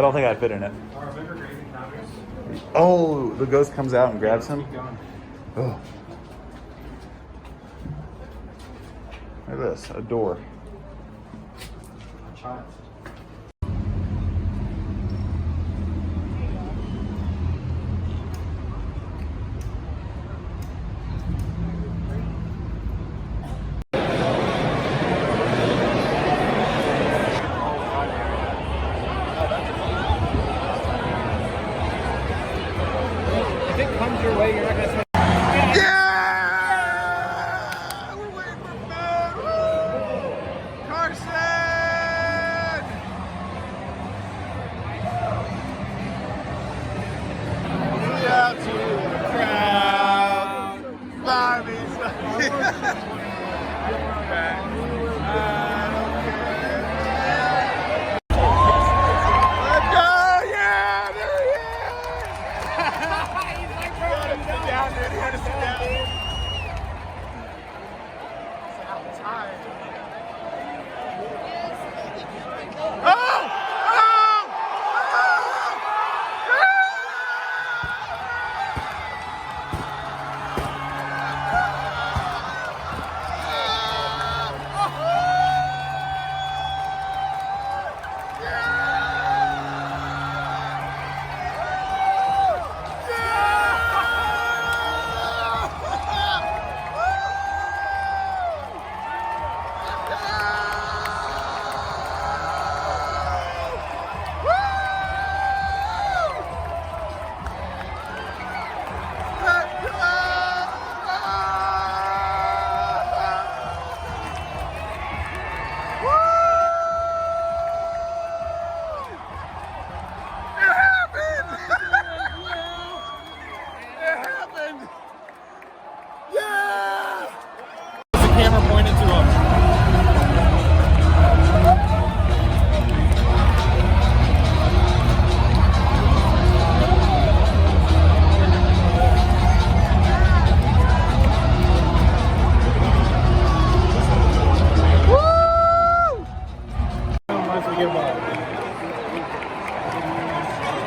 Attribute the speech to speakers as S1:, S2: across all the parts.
S1: don't think I'd fit in it. Oh, the ghost comes out and grabs him. Oh. Look at this, a door.
S2: If it comes your way, you're not gonna say.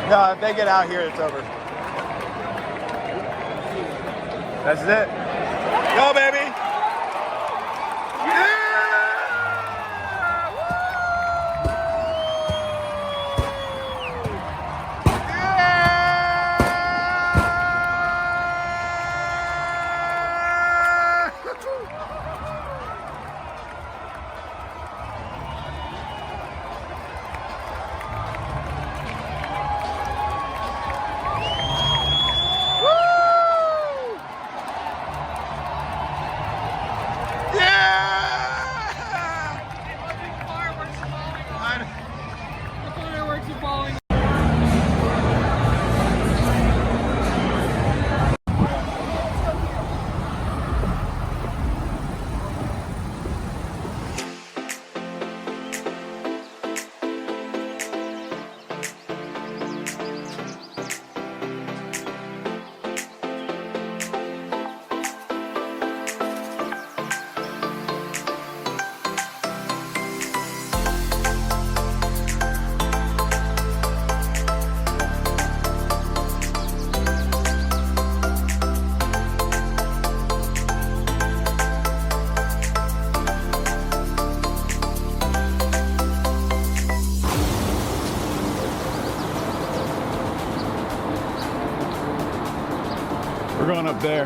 S1: No, if they get out here, it's over. That's it. Go, baby. We're going up there.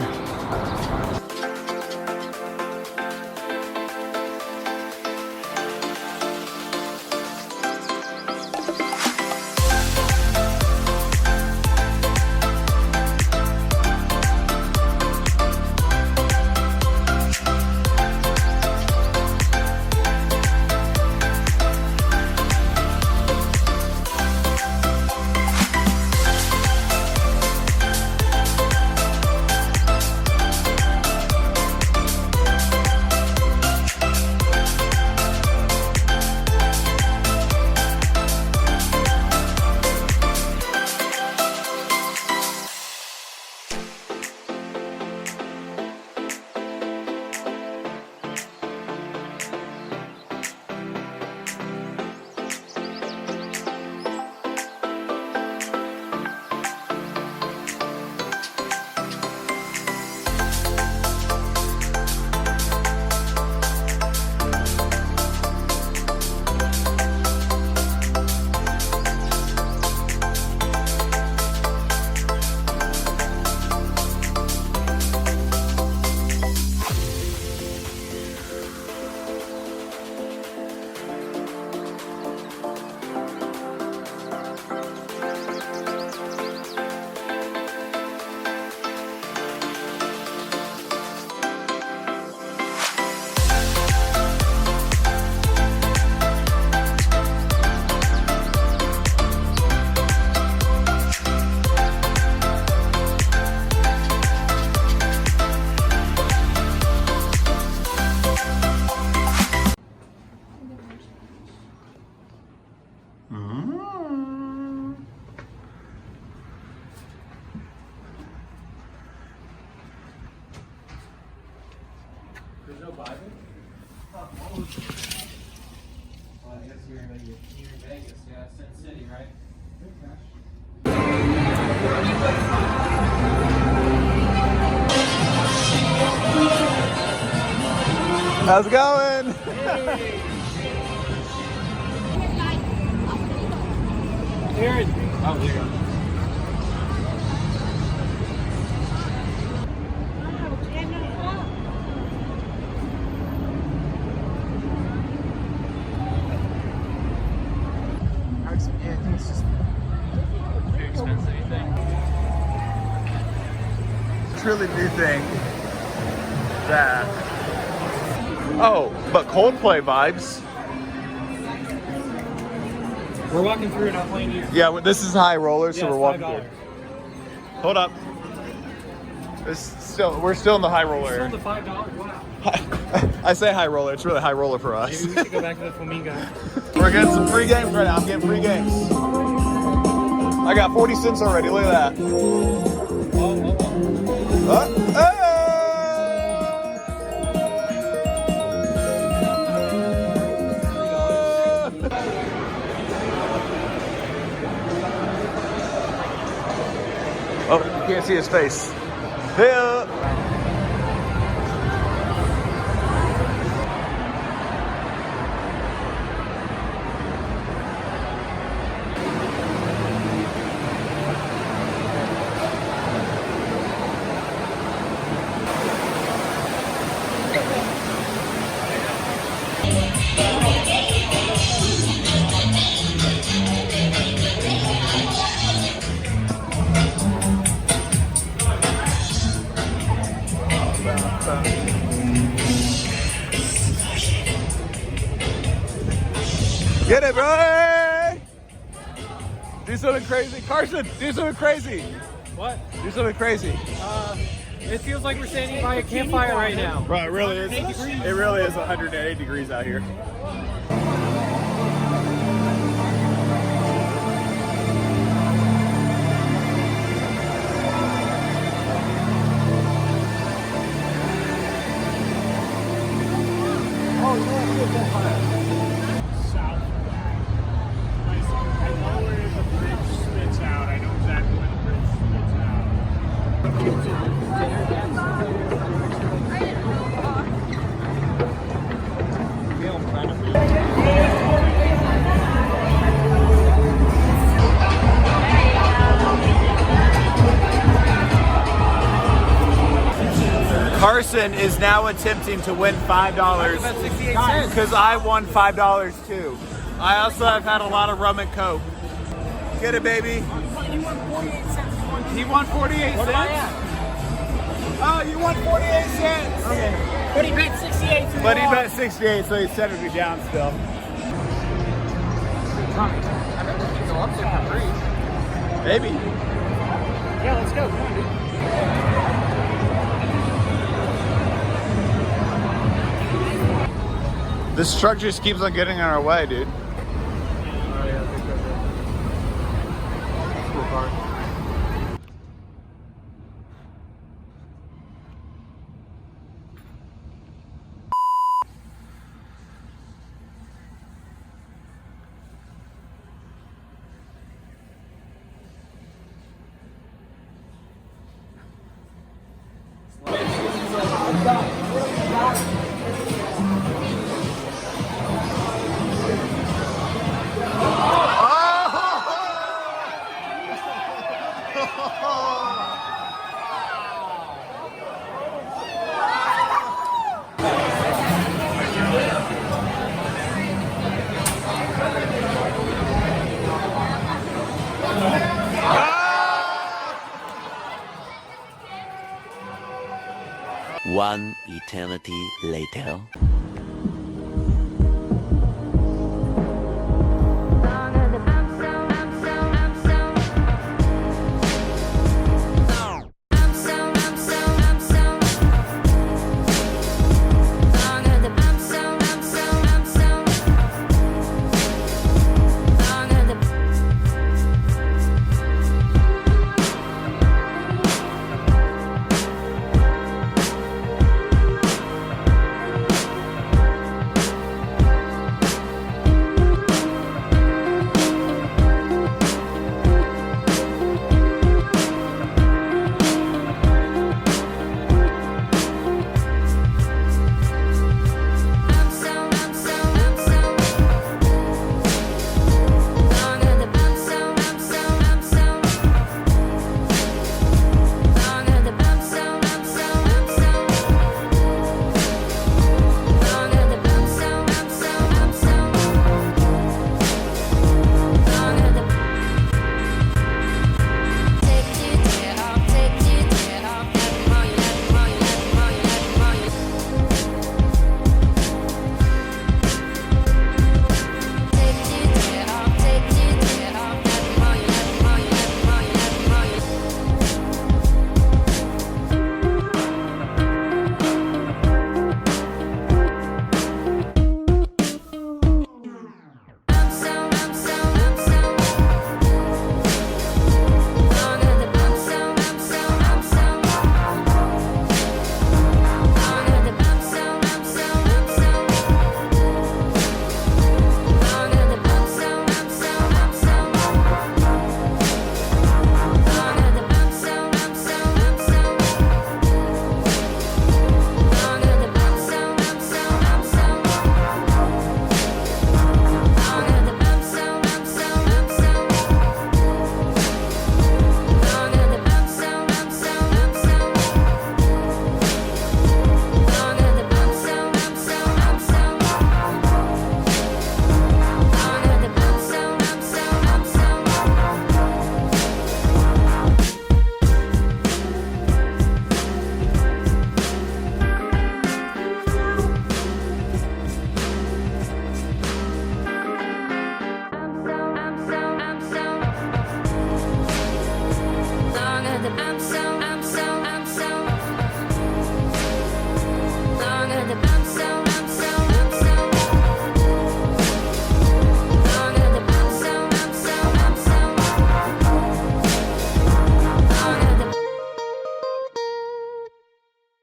S2: I guess you're in Vegas, yeah, Sin City, right?
S1: How's it going?
S2: Here it is. Oh, there you go.
S1: It's just
S2: Too expensive, you think?
S1: truly new thing that. Oh, but Coldplay vibes.
S2: We're walking through it, not playing here.
S1: Yeah, this is high roller, so
S2: Yeah,
S1: we're
S2: it's
S1: walking
S2: $5.
S1: through. Hold up. We're still in the high roller
S2: Still
S1: area.
S2: the $5, wow.
S1: I say high roller, it's really high roller for us.
S2: Maybe we should go back to the Flamingo.
S1: We're getting some free games right now. I'm getting free games. I got 40 cents already. Look at that. Oh, you can't see his face. Yeah. Get it, bro! Do something crazy. Carson, do something crazy.
S2: What?
S1: Do something crazy.
S2: It feels like we're standing by a campfire right now.
S1: Bro, it really is. It really is 108 degrees out here.
S2: Oh, you want to get that high?
S3: I know where the bridge spits out. I know exactly where the bridge spits out.
S1: Carson is now attempting to win $5
S2: About 68 cents.
S1: because I won $5 too. I also have had a lot of rum and coke. Get it, baby.
S3: You won 48 cents.
S1: He won 48
S2: What am I
S1: cents.
S2: at?
S1: Oh, you won 48 cents.
S2: Okay.
S3: But he bet 68 for
S1: But he bet 68, so he set me down still.
S2: I bet we can go up there for free.
S1: Maybe.
S2: Yeah, let's go. Come on, dude.
S1: This truck just keeps on getting in our way, dude.
S2: Oh, yeah, I think that's it. Cool car.
S4: One eternity later.